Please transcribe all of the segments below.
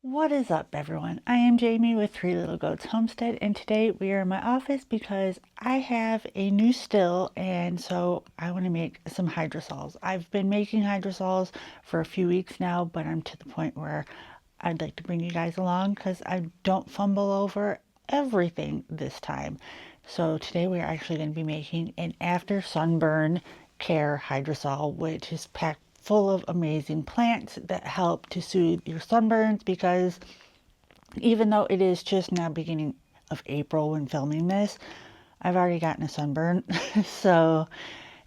What is up, everyone? I am Jamie with Three Little Goats Homestead, and today we are in my office because I have a new still, and so I want to make some hydrosols. I've been making hydrosols for a few weeks now, but I'm to the point where I'd like to bring you guys along because I don't fumble over everything this time. So today we are actually going to be making an after sunburn care hydrosol, which is packed full of amazing plants that help to soothe your sunburns, because even though it is just now beginning of April when filming this, I've already gotten a sunburn. So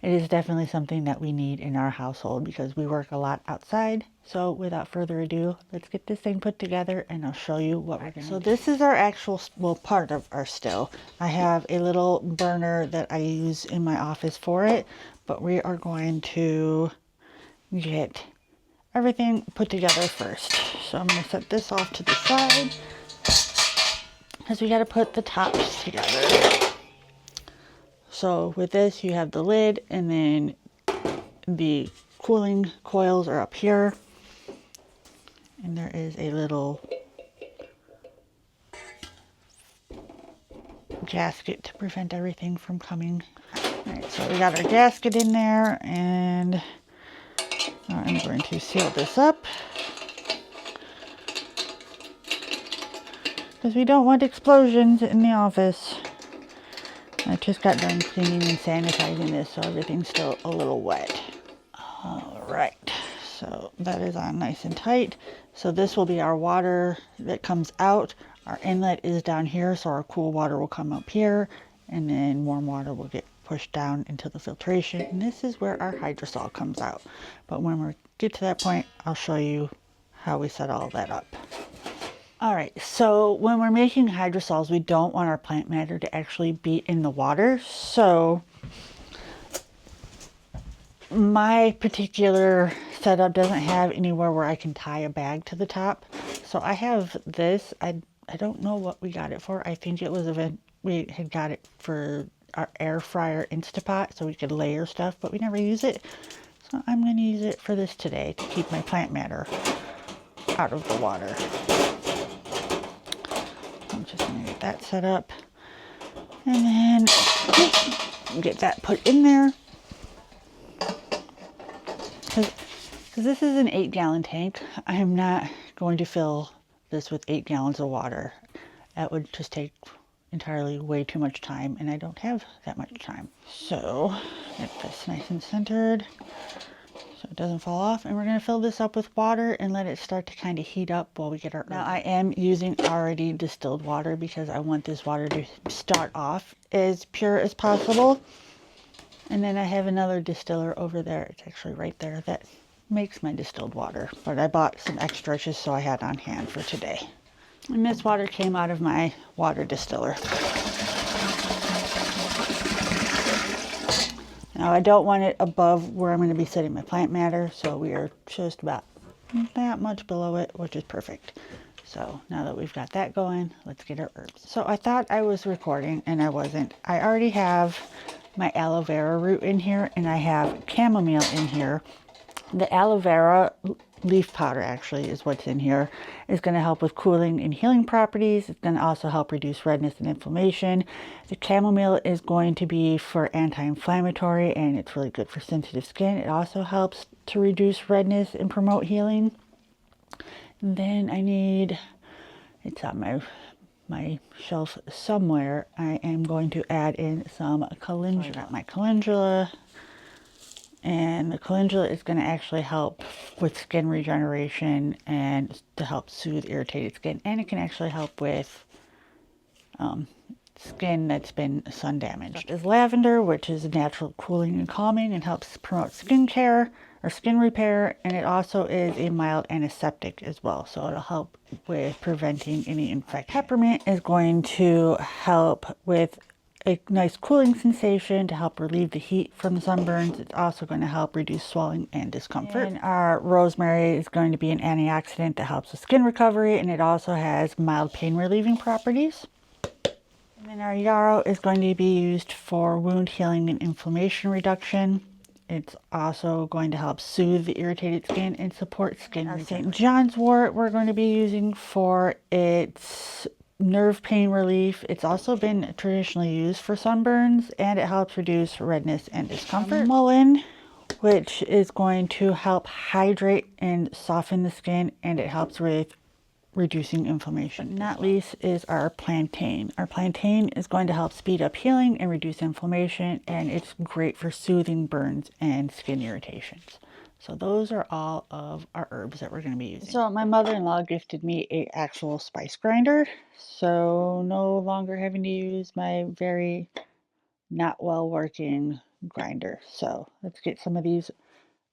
it is definitely something that we need in our household because we work a lot outside. So without further ado, let's get this thing put together and I'll show you what we're gonna do. So this is our actual, well, part of our still. I have a little burner that I use in my office for it, but we are going to get everything put together first. So I'm going to set this off to the side because we got to put the tops together. So with this, you have the lid, and then the cooling coils are up here, and there is a little gasket to prevent everything from coming. All right, so we got our gasket in there, and I'm going to seal this up because we don't want explosions in the office. I just got done cleaning and sanitizing this, so everything's still a little wet. All right, so that is on nice and tight. So this will be our water that comes out. Our inlet is down here, so our cool water will come up here, and then warm water will get pushed down into the filtration. And this is where our hydrosol comes out. But when we get to that point, I'll show you how we set all that up. All right, so when we're making hydrosols, we don't want our plant matter to actually be in the water. So my particular setup doesn't have anywhere where I can tie a bag to the top. So I have this. I don't know what we got it for. I think it was we had got it for our air fryer Instapot so we could layer stuff, but we never use it. So I'm going to use it for this today to keep my plant matter out of the water. I'm just going to get that set up and then get that put in there. Because this is an 8-gallon tank, I am not going to fill this with 8 gallons of water. That would just take entirely way too much time, and I don't have that much time. So get this nice and centered so it doesn't fall off, and we're going to fill this up with water and let it start to kind of heat up while we get our. Now I am using already distilled water because I want this water to start off as pure as possible. And then I have another distiller over there. It's actually right there that makes my distilled water. But I bought some extra just so I had on hand for today. And this water came out of my water distiller. Now I don't want it above where I'm going to be setting my plant matter. So we are just about that much below it, which is perfect. So now that we've got that going, let's get our herbs. So I thought I was recording and I wasn't. I already have my aloe vera root in here, and I have chamomile in here. The aloe vera leaf powder actually is what's in here. It's going to help with cooling and healing properties. It's going to also help reduce redness and inflammation. The chamomile is going to be for anti-inflammatory, and it's really good for sensitive skin. It also helps to reduce redness and promote healing. And then I need, it's on my shelf somewhere, I am going to add in some calendula. So I got my calendula, and the calendula is going to actually help with skin regeneration and to help soothe irritated skin, and it can actually help with skin that's been sun damaged. Is lavender, which is natural cooling and calming and helps promote skin care or skin repair, and it also is a mild antiseptic as well, so it'll help with preventing any infection. Peppermint is going to help with a nice cooling sensation to help relieve the heat from the sunburns. It's also going to help reduce swelling and discomfort. And our rosemary is going to be an antioxidant that helps with skin recovery, and it also has mild pain relieving properties. And then our yarrow is going to be used for wound healing and inflammation reduction. It's also going to help soothe the irritated skin and support skin regeneration. St. John's wort we're going to be using for its nerve pain relief. It's also been traditionally used for sunburns, and it helps reduce redness and discomfort. Mullein, which is going to help hydrate and soften the skin, and it helps with reducing inflammation. But not least is our plantain. Our plantain is going to help speed up healing and reduce inflammation, and it's great for soothing burns and skin irritations. So those are all of our herbs that we're going to be using. So my mother-in-law gifted me an actual spice grinder, so no longer having to use my very not well working grinder. So let's get some of these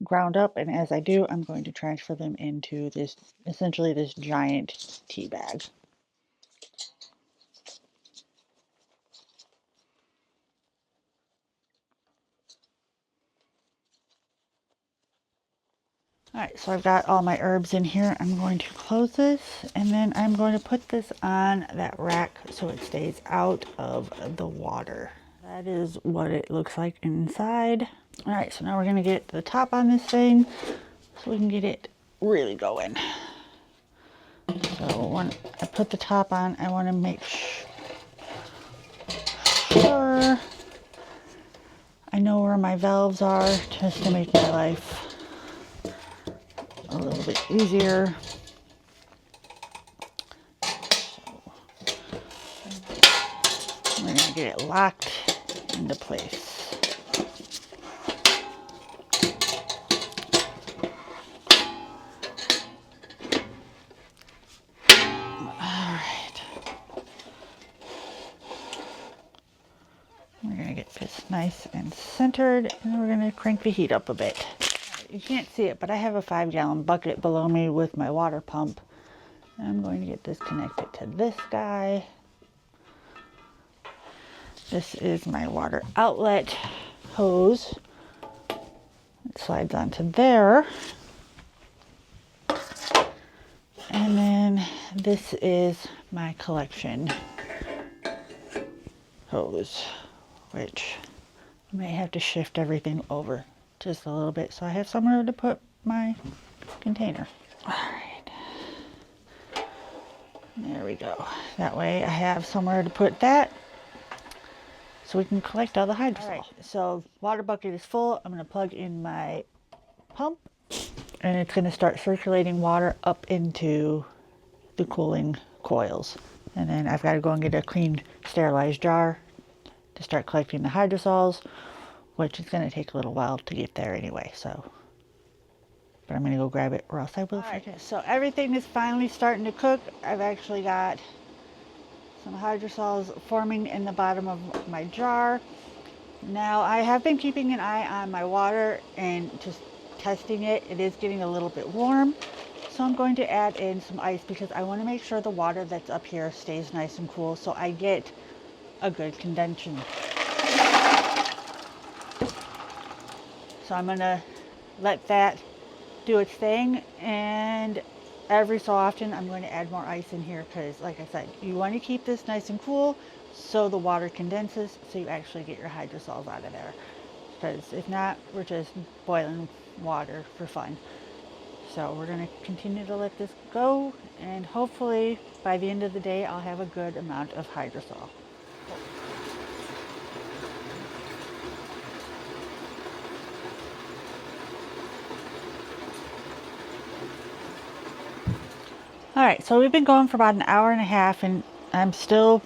ground up, and as I do, I'm going to transfer them into this, essentially this giant tea bag. Alright, so I've got all my herbs in here. I'm going to close this, and then I'm going to put this on that rack so it stays out of the water. That is what it looks like inside. Alright, so now we're going to get the top on this thing so we can get it really going. So when I put the top on, I want to make sure I know where my valves are, just to make my life a little bit easier. So we're going to get it locked into place. We're going to get this nice and centered, and we're going to crank the heat up a bit. You can't see it, but I have a 5-gallon bucket below me with my water pump. I'm going to get this connected to this guy. This is my water outlet hose. It slides onto there. And then this is my collection hose, which I may have to shift everything over just a little bit so I have somewhere to put my container. All right, there we go. That way I have somewhere to put that so we can collect all the hydrosol. All right, so water bucket is full. I'm going to plug in my pump, and it's going to start circulating water up into the cooling coils. And then I've got to go and get a clean sterilized jar to start collecting the hydrosols, which is going to take a little while to get there anyway, so. But I'm going to go grab it or else I will forget. So everything is finally starting to cook. I've actually got some hydrosols forming in the bottom of my jar. Now I have been keeping an eye on my water and just testing it. It is getting a little bit warm. So I'm going to add in some ice because I want to make sure the water that's up here stays nice and cool so I get a good condensation. So I'm going to let that do its thing, and every so often I'm going to add more ice in here because, like I said, you want to keep this nice and cool so the water condenses so you actually get your hydrosols out of there, because if not, we're just boiling water for fun. So we're going to continue to let this go, and hopefully by the end of the day I'll have a good amount of hydrosol. Alright, so we've been going for about an hour and a half, and I'm still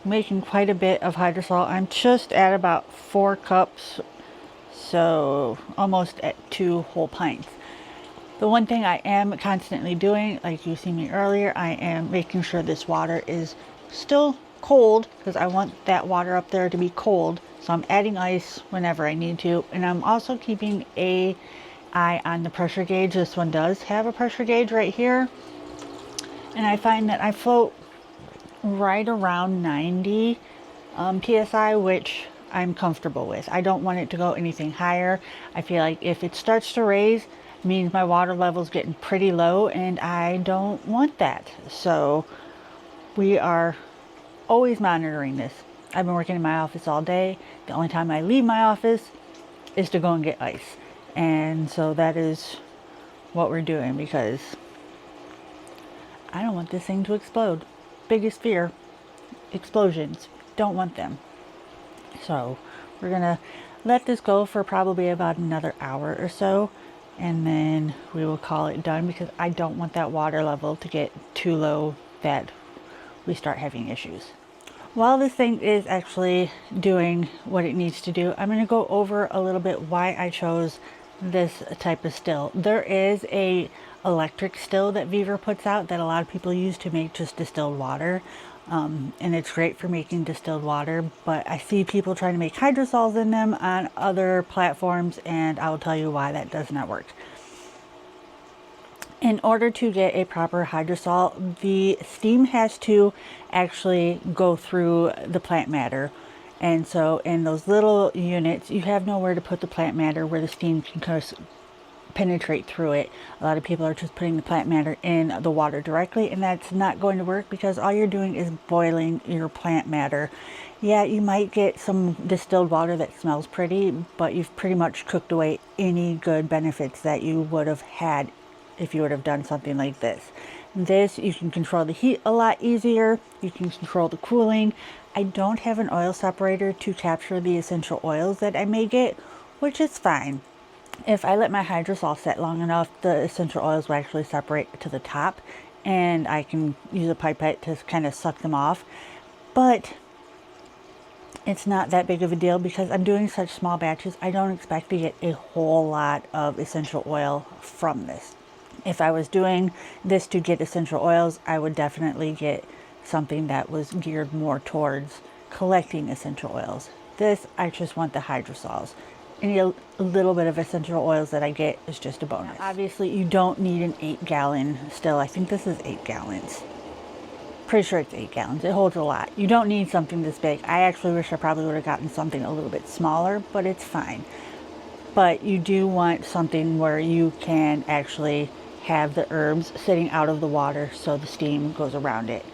making quite a bit of hydrosol. I'm just at about 4 cups, so almost at 2 whole pints. The one thing I am constantly doing, like you see me earlier, I am making sure this water is still cold because I want that water up there to be cold. So I'm adding ice whenever I need to, and I'm also keeping an eye on the pressure gauge. This one does have a pressure gauge right here. And I find that I float right around 90 psi, which I'm comfortable with. I don't want it to go anything higher. I feel like if it starts to raise, it means my water level's getting pretty low, and I don't want that. So we are always monitoring this. I've been working in my office all day. The only time I leave my office is to go and get ice. And so that is what we're doing, because I don't want this thing to explode. Biggest fear, explosions. Don't want them. So we're gonna let this go for probably about another hour or so, and then we will call it done, because I don't want that water level to get too low that we start having issues. While this thing is actually doing what it needs to do, I'm going to go over a little bit why I chose this type of still. There is a electric still that Viver puts out that a lot of people use to make just distilled water. And it's great for making distilled water, but I see people trying to make hydrosols in them on other platforms, and I will tell you why that does not work. In order to get a proper hydrosol, the steam has to actually go through the plant matter. And so in those little units, you have nowhere to put the plant matter where the steam can penetrate through it. A lot of people are just putting the plant matter in the water directly, and that's not going to work, because all you're doing is boiling your plant matter. Yeah, you might get some distilled water that smells pretty, but you've pretty much cooked away any good benefits that you would have had if you would have done something like this. This, you can control the heat a lot easier. You can control the cooling. I don't have an oil separator to capture the essential oils that I may get, which is fine. If I let my hydrosol set long enough, the essential oils will actually separate to the top, and I can use a pipette to kind of suck them off. But it's not that big of a deal, because I'm doing such small batches. I don't expect to get a whole lot of essential oil from this. If I was doing this to get essential oils, I would definitely get something that was geared more towards collecting essential oils. This, I just want the hydrosols. Any little bit of essential oils that I get is just a bonus. Now, obviously, you don't need an 8-gallon still. I think this is 8 gallons. Pretty sure it's 8 gallons. It holds a lot. You don't need something this big. I actually wish I probably would have gotten something a little bit smaller, but it's fine. But you do want something where you can actually have the herbs sitting out of the water so the steam goes around it.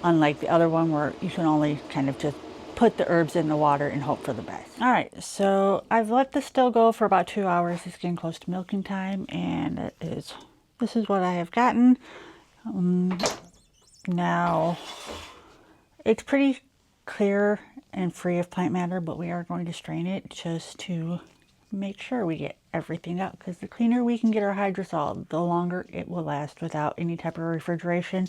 Unlike the other one where you can only kind of just put the herbs in the water and hope for the best. All right, so I've let this still go for about 2 hours. It's getting close to milking time, and this is what I have gotten. Now, it's pretty clear and free of plant matter, but we are going to strain it just to make sure we get everything out, because the cleaner we can get our hydrosol, the longer it will last without any type of refrigeration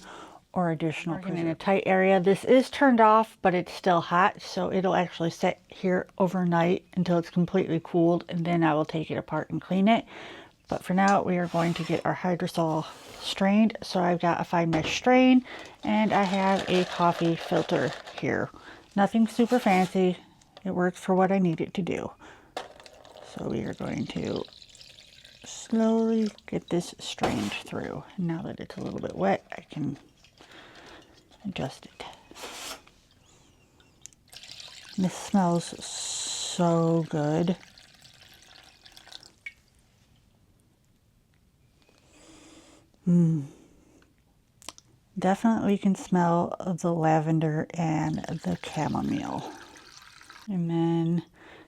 or additional preservatives. In a tight area, this is turned off, but it's still hot, so it'll actually sit here overnight until it's completely cooled, and then I will take it apart and clean it. But for now, we are going to get our hydrosol strained. So I've got a 5-mesh strain, and I have a coffee filter here. Nothing super fancy. It works for what I need it to do. So we are going to slowly get this strained through. Now that it's a little bit wet, I can adjust it. This smells so good. Definitely can smell the lavender and the chamomile. And then,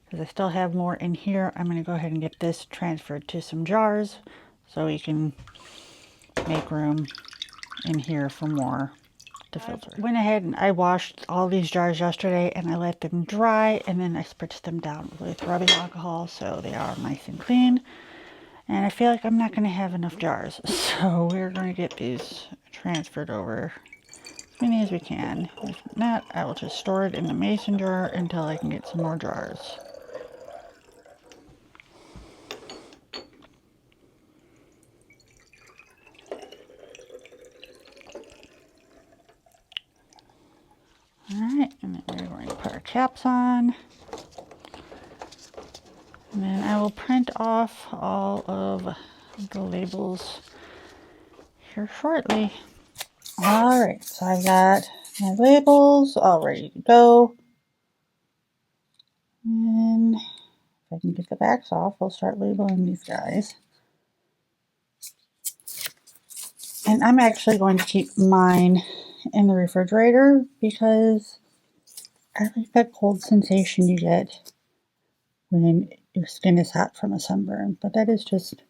because I still have more in here, I'm going to go ahead and get this transferred to some jars so we can make room in here for more to filter. I went ahead and I washed all these jars yesterday, and I let them dry, and then I spritzed them down with rubbing alcohol so they are nice and clean. And I feel like I'm not going to have enough jars, so we're going to get these transferred over as many as we can. If not, I will just store it in the mason jar until I can get some more jars. Alright, and then we're going to put our caps on. And then I will print off all of the labels here shortly. Alright, so I've got my labels all ready to go. And if I can get the backs off, we'll start labeling these guys. And I'm actually going to keep mine in the refrigerator because I like that cold sensation you get when your skin is hot from a sunburn, but that is just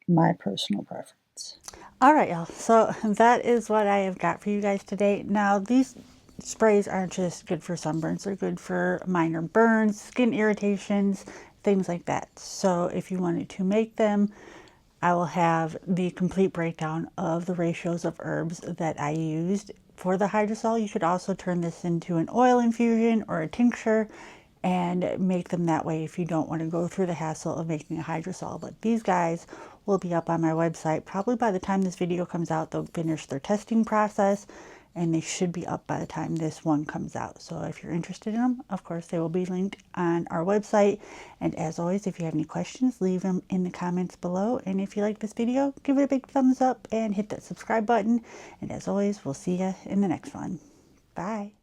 my personal preference. All right, y'all. So that is what I have got for you guys today. Now, these sprays aren't just good for sunburns. They're good for minor burns, skin irritations, things like that. So if you wanted to make them, I will have the complete breakdown of the ratios of herbs that I used for the hydrosol. You could also turn this into an oil infusion or a tincture and make them that way if you don't want to go through the hassle of making a hydrosol. But these guys will be up on my website. Probably by the time this video comes out, they'll finish their testing process, and they should be up by the time this one comes out. So if you're interested in them, of course, they will be linked on our website. And as always, if you have any questions, leave them in the comments below. And if you like this video, give it a big thumbs up and hit that subscribe button. And as always, we'll see you in the next one. Bye.